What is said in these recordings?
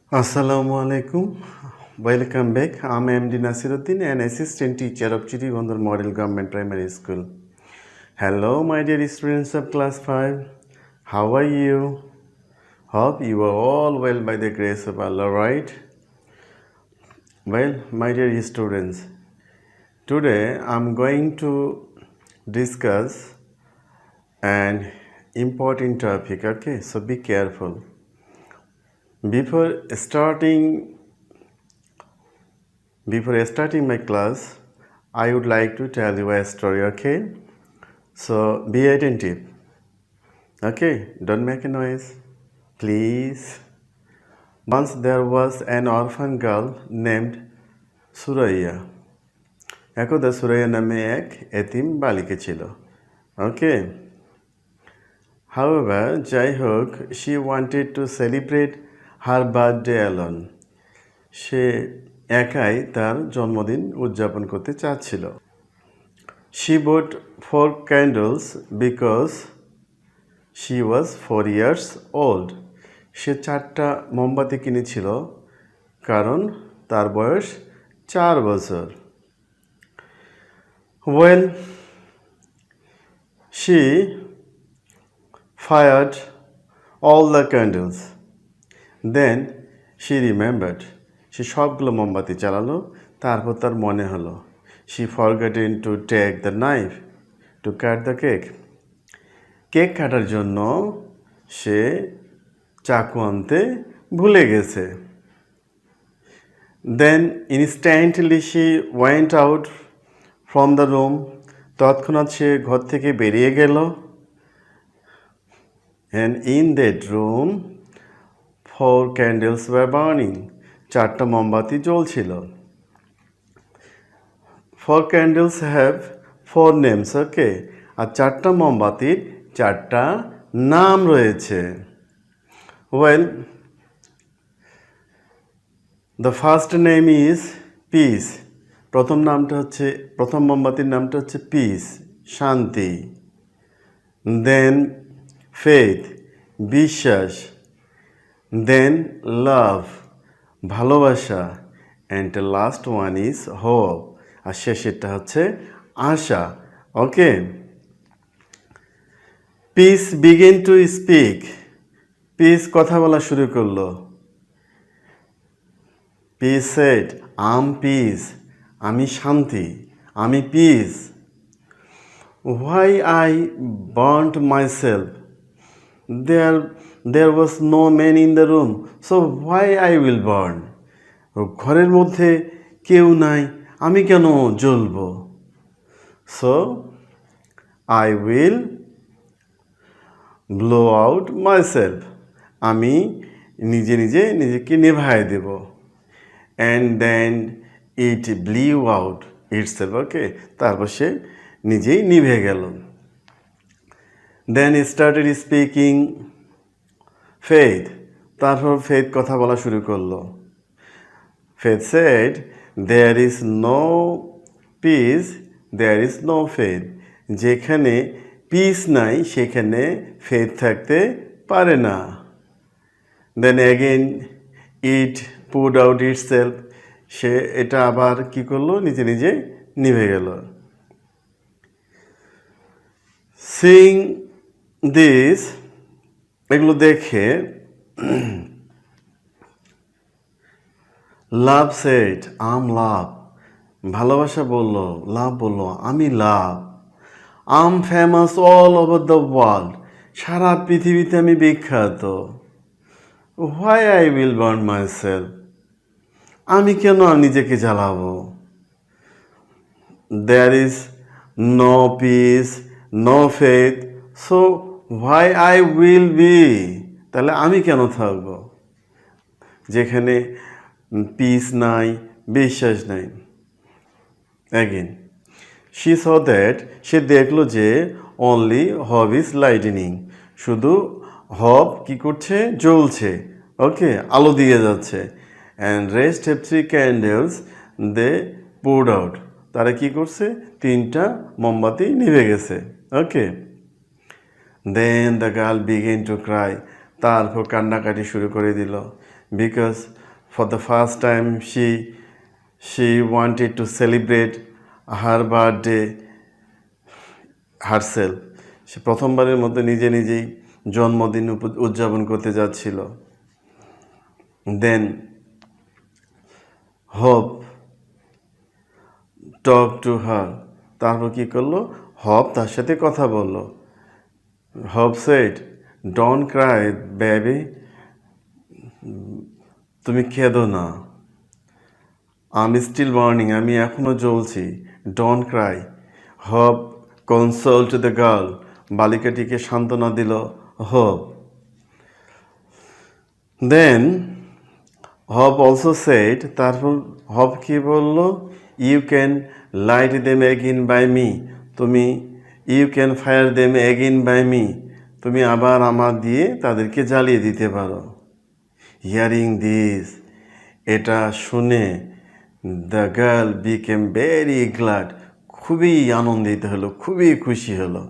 Assalamu alaikum. Welcome back. I'm MD Nasiruddin, an assistant teacher of Chirigondar Model Government Primary School. Hello, my dear students of class 5. How are you? Hope you are all well by the grace of Allah, right? Well, my dear students, today I'm going to discuss an important topic, okay? So be careful. Before starting my class, I would like to tell you a story, okay? So be attentive, okay? Don't make a noise, please. Once there was an orphan girl named Suraya. একদা সুরাইয়া নামে এক এতিম বালিকা ছিল, ওকে? However, যাই হোক, she wanted to celebrate her birthday alone. সে একাই তার জন্মদিন উদযাপন করতে চাচ্ছিল। She bought 4 candles because she was 4 years old. সে 4টা মোমবাতি কিনেছিল কারণ তার বয়স 4 বছর। Well, she fired all the candles. Then she remembered. সে সবগুলো মোমবাতি জ্বালালো, তারপর তার মনে হলো she forgotten to take the knife to cut the cake. Cake কাটার জন্য সে চাকু আনতে ভুলে গেছে। Then instantly she went out from the room. তৎক্ষণাৎ সে ঘর থেকে বেরিয়ে গেল। And in that room 4 candles were burning. 4টা মোমবাতি জ্বলছিল। 4 candles have 4 names, okay? আর 4টা মোমবাতির 4টা নাম রয়েছে। Well, the first name is peace. প্রথম মোমবাতির নামটা হচ্ছে peace, শান্তি। Then faith, বিশ্বাস। Then love, ভালোবাসা। And the last one is hope. আর শেষেরটা হচ্ছে আশা, ওকে? Peace began to speak. Peace কথা বলা শুরু করলো। Peace said, I'm peace. আমি শান্তি, আমি peace. Why I burnt myself? There was no man in the room, so why I will burn? ঘরের মধ্যে কেউ নাই, আমি কেন জ্বলবো? So I will blow out myself. আমি নিজেকে নেভায় দেব। And then it blew out itself, okay? তারপর সে নিজেই নিভে গেল। Then he started speaking faith. তারপর faith কথা বলা শুরু করলো। Faith said, there is no peace, there is no faith. যেখানে peace নাই সেখানে faith থাকতে পারে না। Then again it put out itself. সে এটা আবার কি করলো, নিজে নিভে গেল। Seeing this, এগুলো দেখে love said, I'm love. ভালোবাসা বলল, লাভ বলল, আমি লাভ। I'm famous all over the world. সারা পৃথিবীতে আমি বিখ্যাত। Why I will burn myself? আমি কেন নিজেকে জ্বালাবো? There is no peace, no faith, so why I will be? তাহলে আমি কেন থাকবো যেখানে peace নাই, বিশ্বাস নাই? Again, she saw that, সে দেখলো যে only hope is lightening. শুধু hope কি করছে, জ্বলছে, ওকে, আলো দিয়ে যাচ্ছে। And rest have 3 candles, they poured out. তারা কি করছে, 3টা মোমবাতি নিভে গেছে, ওকে? Then the girl began to cry. তারপর কান্নাকাটি শুরু করে দিল। because for the first time she wanted to celebrate her birthday herself. সে প্রথমবারের মতো নিজে নিজেই জন্মদিন উদযাপন করতে যাচ্ছিল। Then Hope talk to her. তারপর কি করলো? হপ তার সাথে কথা বললো। Hope said, "Don't cry, baby." তুমি কেঁদো না। I'm still burning. আমি এখনো জ্বলছি। Don't cry. Hope consoled the girl. বালিকাটিকে সান্ত্বনা দিল Hope. Then Hope also said, তারপর Hope কি বলল? You can light them again by me. You can fire them again by me. তুমি আবার আমার দিয়ে তাদেরকে জ্বালিয়ে দিতে পারো। Hearing this, এটা শুনে the girl became very glad. খুবই আনন্দিত হলো, খুবই খুশি হলো।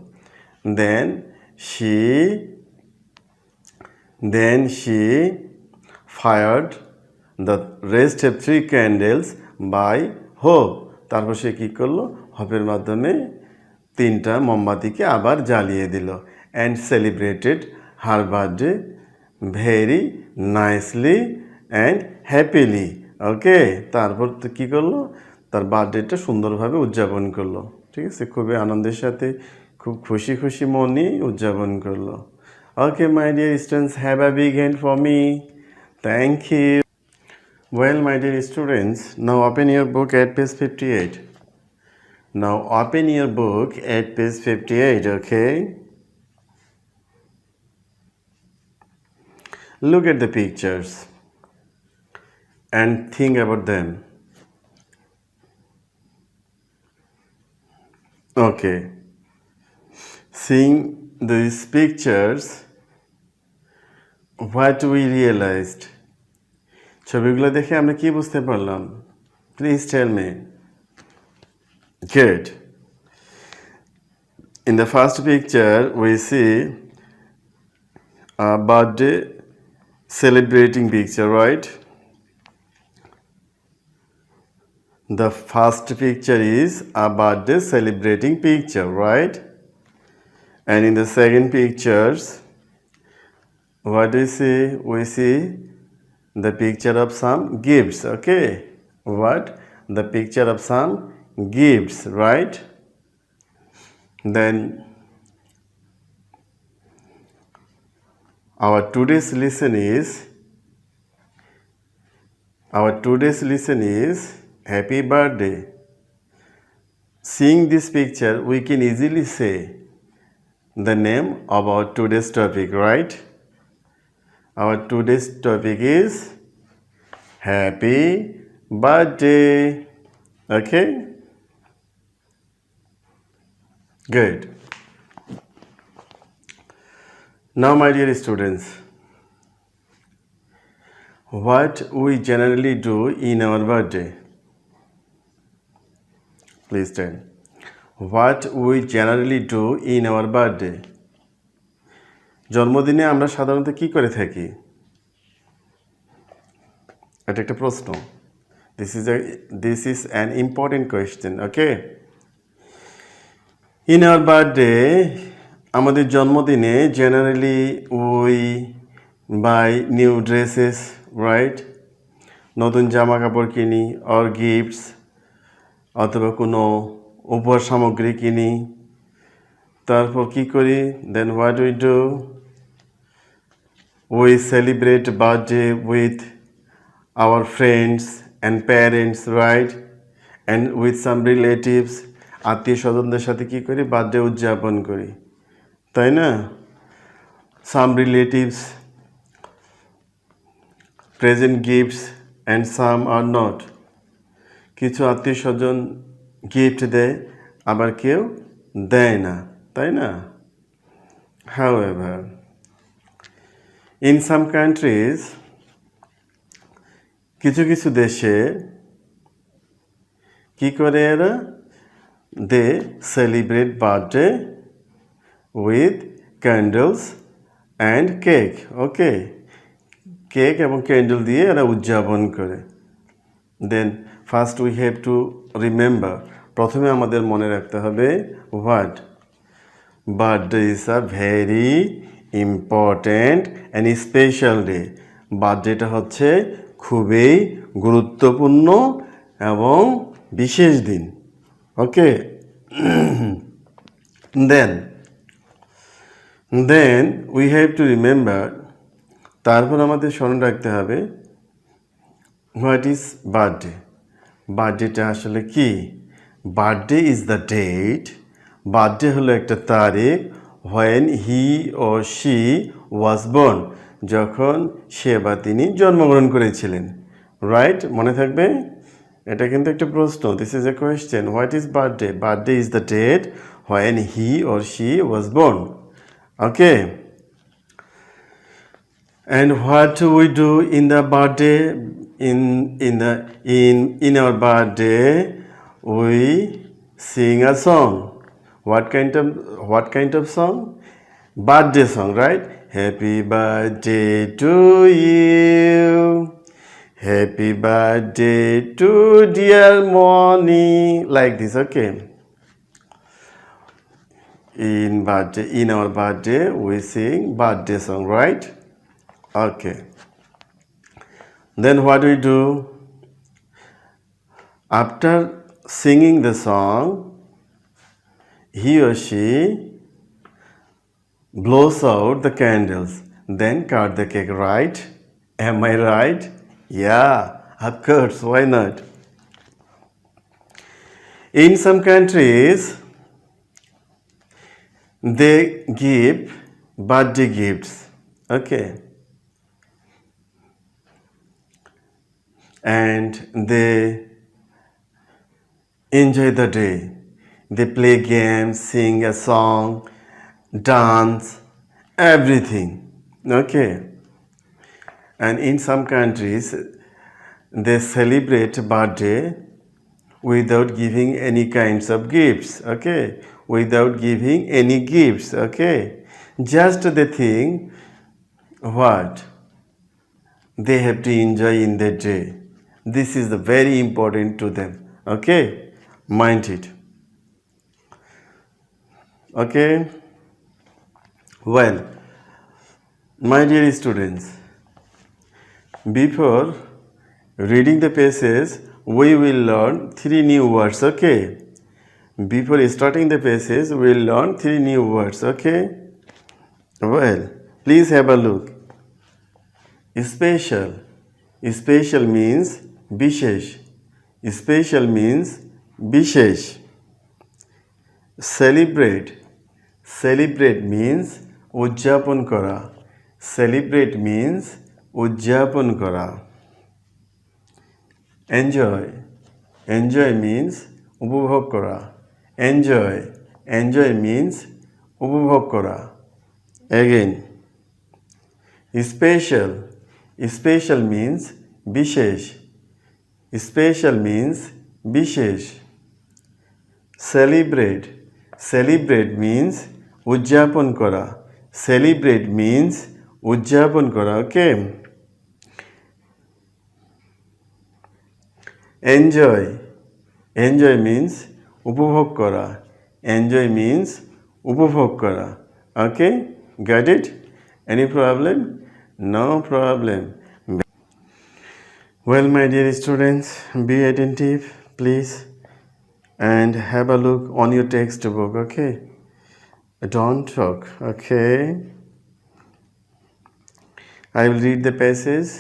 Then she fired the rest of 3 candles by Hope. তারপর সে কী করলো? হপের মাধ্যমে 3টা মোমবাতিকে আবার জ্বালিয়ে দিল। And celebrated her birthday very nicely and happily. ওকে, তারপর তো কী করলো? তার বার্থডেটা সুন্দরভাবে উদযাপন করলো। ঠিক আছে, খুবই আনন্দের সাথে খুব খুশি খুশি মন নিয়ে উদযাপন করলো। Okay my dear students, have a big hand for me. Thank you. Well, my dear students, now open your book at page 58. Now open your book at page 58, okay? Look at the pictures and think about them. Okay. Seeing these pictures, what we realized? ছবিগুলো দেখে আমরা কি বুঝতে পারলাম? Please tell me. Good. In the first picture, we see a birthday celebrating picture, right? The first picture is a birthday celebrating picture, right? And in the second pictures, what do we see? We see the picture of some gifts, okay? What? The picture of some gifts, right? Then our today's lesson is happy birthday. Seeing this picture, we can easily say the name of our today's topic, right? Our today's topic is happy birthday. Okay? Good. Now, my dear students, what we generally do in our birthday? Please tell. What we generally do in our birthday? জন্মদিনে আমরা সাধারণত কি করে থাকি? এটা একটা প্রশ্ন। This is an important question, okay? In our birthday, আমাদের জন্মদিনে generally we buy new dresses, right? নতুন জামা কাপড় কিনি, or gifts, অথবা কোনো উপহার সামগ্রী কিনি। তারপর কি করি? Then what we do? We celebrate birthday with our friends and parents, right? And with some relatives. আত্মীয় স্বজনদের সাথে কি করি? বার্থডে উদযাপন করি, তাই না? Some relatives present gifts and some are not. কিছু আত্মীয় স্বজন গিফট দেয়, আবার কেউ দেয় না, তাই না? However, in some countries, কিছু কিছু দেশে কি করে এরা? They celebrate birthday with candles and cake, okay? Cake এবং ক্যান্ডেল দিয়ে এরা উদযাপন করে। Then first we have to remember, প্রথমে আমাদের মনে রাখতে হবে what birthday is a very important and special day. বার্থডেটা হচ্ছে খুবই গুরুত্বপূর্ণ এবং বিশেষ দিন। Okay, then we have to remember, তারপর আমাদের স্মরণ রাখতে হবে হোয়াট ইজ বার্থডে। বার্থডেটা আসলে কি? Birthday is the date, birthday হলো একটা তারিখ, হোয়েন হি ও শি ওয়াজ বর্ন, যখন সে বা তিনি জন্মগ্রহণ করেছিলেন। রাইট, মনে থাকবে? এটা কিন্তু একটা প্রশ্ন। This is a question. What is birthday? Birthday is the date when he or she was born. Okay, and what do we do in the birthday? In our birthday we sing a song. What kind of song? Birthday song, right? Happy birthday to you, happy birthday to dear Moni, like this. Okay, in our birthday we sing birthday song, right? Okay, then what do we do? After singing the song, he or she blows out the candles, then cut the cake, right? Am I right? Yeah, of course, why not? In some countries, they give birthday gifts. Okay, and they enjoy the day. They play games, sing a song, dance, everything. Okay, and in some countries they celebrate birthday without giving any kinds of gifts. Okay, without giving any gifts. Okay, just they think what they have to enjoy in their day. This is the very important to them. Okay, mind it. Okay, well, my dear students, before reading the passage we will learn 3 new words. Okay, before starting the passage we will learn 3 new words. Okay, well, please have a look. Special. Special means bishesh. Special means bishesh. Celebrate. Celebrate means উদযাপন করা। Celebrate means উদযাপন করা। Enjoy. Enjoy means উপভোগ করা। Enjoy. Enjoy means উপভোগ করা। Again. Special. Special means বিশেষ। Special means বিশেষ। Celebrate. Celebrate means উদযাপন করা। Celebrate means উদযাপন করা। Okay, enjoy. Enjoy means উপভোগ করা। Enjoy means উপভোগ করা। Okay, got it? Any problem? No problem. Well, my dear students, be attentive please and have a look on your textbook. Okay, don't talk. Okay, I will read the passage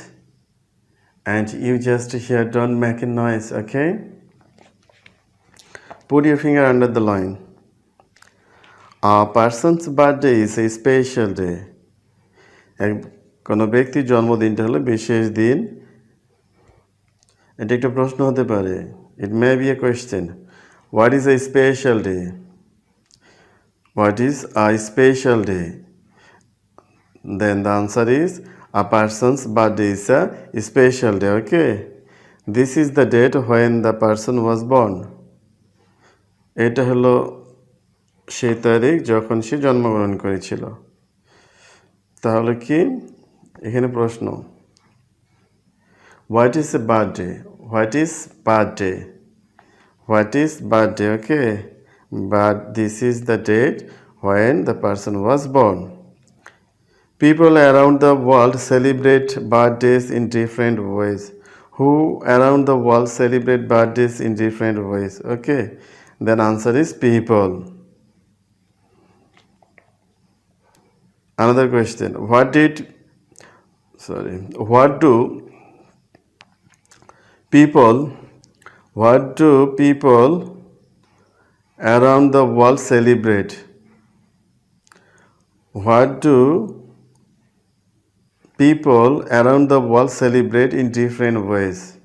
and you just hear, don't make a noise. Okay, put your finger under the line. A person's birthday is a special day. কোনো ব্যক্তির জন্মদিনটা হলো বিশেষ দিন। এটা একটা প্রশ্ন হতে পারে। It may be a question. What is a special day? What is a special day? Then the answer is a person's birthday is a special day. Okay, this is the date when the person was born. এটা হলো সেই তারিখ যখন সে জন্মগ্রহণ করেছিল। তাহলে কি এখানে প্রশ্ন, What is a birthday? What is birthday? What is birthday? Okay. But this is the date when the person was born. People around the world celebrate birthdays in different ways. Who around the world celebrate birthdays in different ways? Okay. Then answer is people. Another question. What do people what do people around the world celebrate? What do people around the world celebrate in different ways?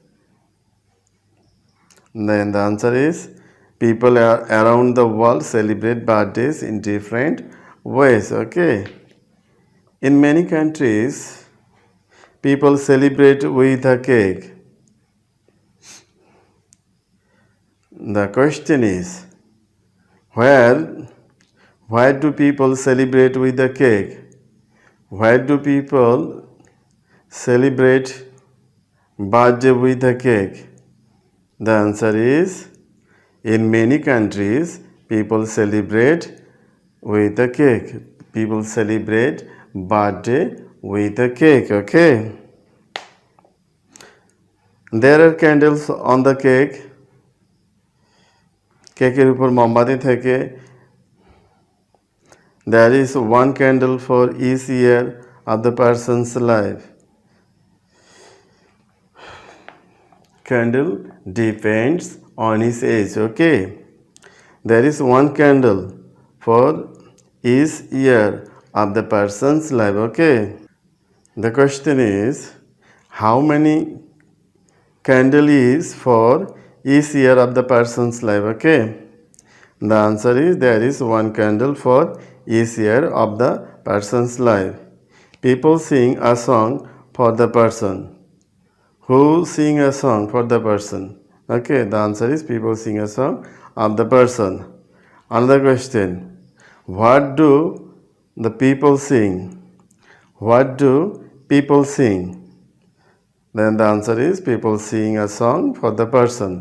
Then the answer is people around the world celebrate birthdays in different ways. Okay. In many countries, people celebrate with a cake. The question is, why do people celebrate with a cake? Why do people celebrate birthday with a cake? The answer is, in many countries, people celebrate with a cake. People celebrate birthday with a cake. Okay. There are candles on the cake. কেকের উপর মোমবাতি থেকে there is one candle for each year of the person's life. Candle depends on his age. Okay. There is one candle for each year of the person's life. Okay. The question is, how many candle is for each year of the person's life? Okay. The answer is there is one candle for each year of the person's life. People sing a song for the person. Who sing a song for the person? Okay, the answer is people sing a song of the person. Another question. What do the people sing? What do people sing? Then the answer is people sing a song for the person.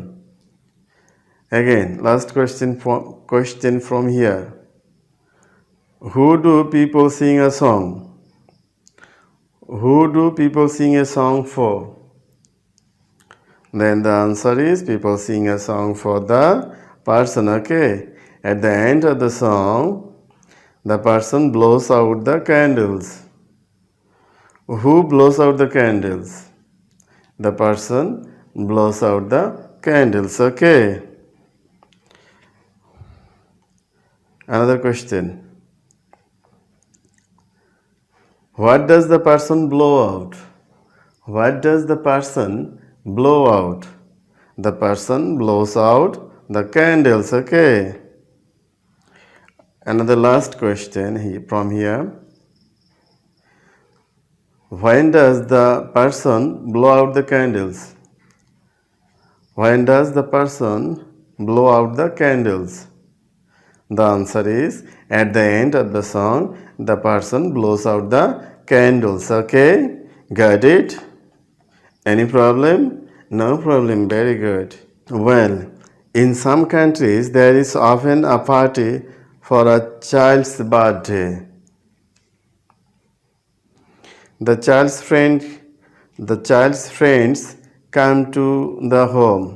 Again, last question from here. Who do people sing a song? Who do people sing a song for? Then the answer is people sing a song for the person. Okay. At the end of the song, the person blows out the candles. Who blows out the candles? The person blows out the candles. Okay. Another question. What does the person blow out? What does the person blow out? The person blows out the candles. Okay. Another last question from here. When does the person blow out the candles? When does the person blow out the candles? The answer is at the end of the song, the person blows out the candles. Okay, got it? Any problem? No problem. Very good. Well, in some countries, there is often a party for a child's birthday. The child's friends come to the home.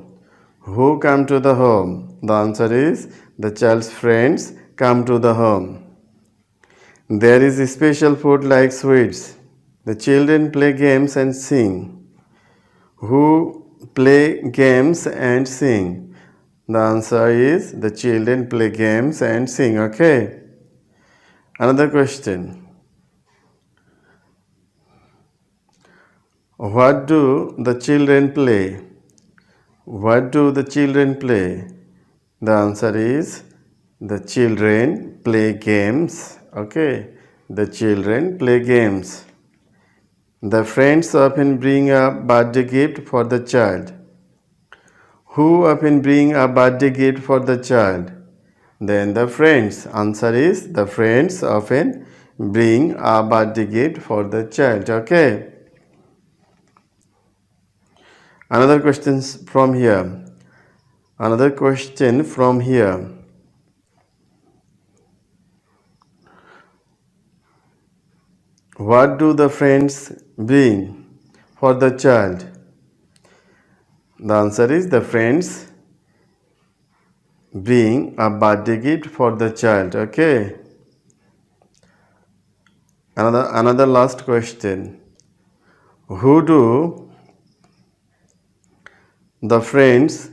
Who come to the home? The answer is the child's friends come to the home. There is a special food like sweets. The children play games and sing. Who play games and sing? The answer is the children play games and sing. Okay. Another question. What do the children play? What do the children play? The answer is the children play games. Okay. The children play games. The friends often bring a birthday gift for the child. Who often bring a birthday gift for the child? Then the friends. Answer is the friends often bring a birthday gift for the child. Okay. Another question from here. Another question from here. What do the friends bring for the child? The answer is the friends bring a birthday gift for the child. Okay. Another last question. Who do the friends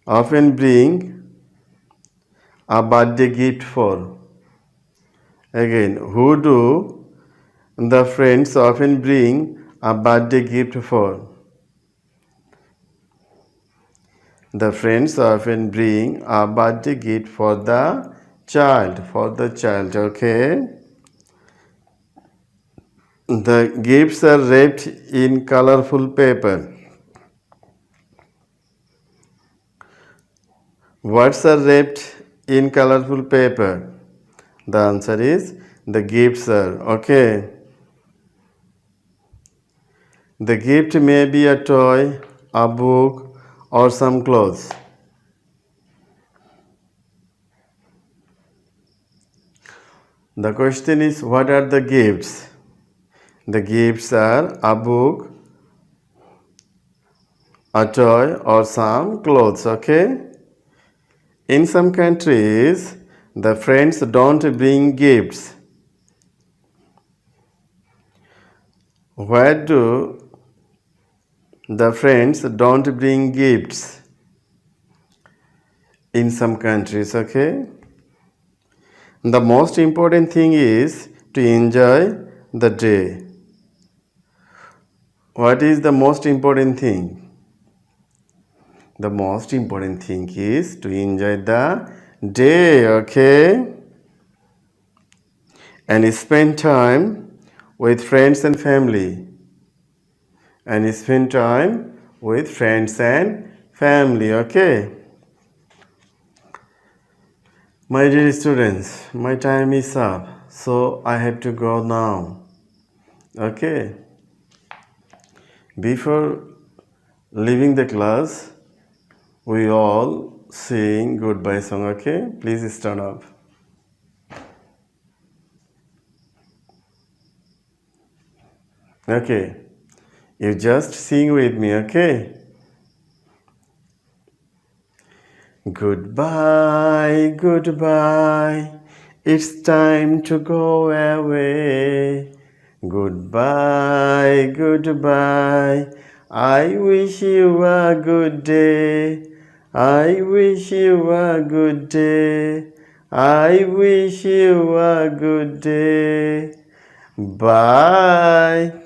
often bring a birthday gift for? Again, who do the friends often bring a birthday gift for? The friends often bring a birthday gift for the child. Okay? The gifts are wrapped in colorful paper. Words are wrapped in colorful paper. The answer is the gifts are. Okay. The gift may be a toy, a book, or some clothes. The question is, what are the gifts? The gifts are a book, a toy, or some clothes. Okay. In some countries, the friends don't bring gifts. Where do the friends don't bring gifts? In some countries, okay? The most important thing is to enjoy the day. What is the most important thing? The most important thing is to enjoy the day, okay? And spend time with friends and family. And spend time with friends and family, okay? My dear students, my time is up, so I have to go now. Okay? Before leaving the class, we all sing goodbye song, okay? Please stand up. Okay. You just sing with me, okay? Goodbye, goodbye. It's time to go away. Goodbye, goodbye. I wish you a good day. I wish you a good day. I wish you a good day. Bye.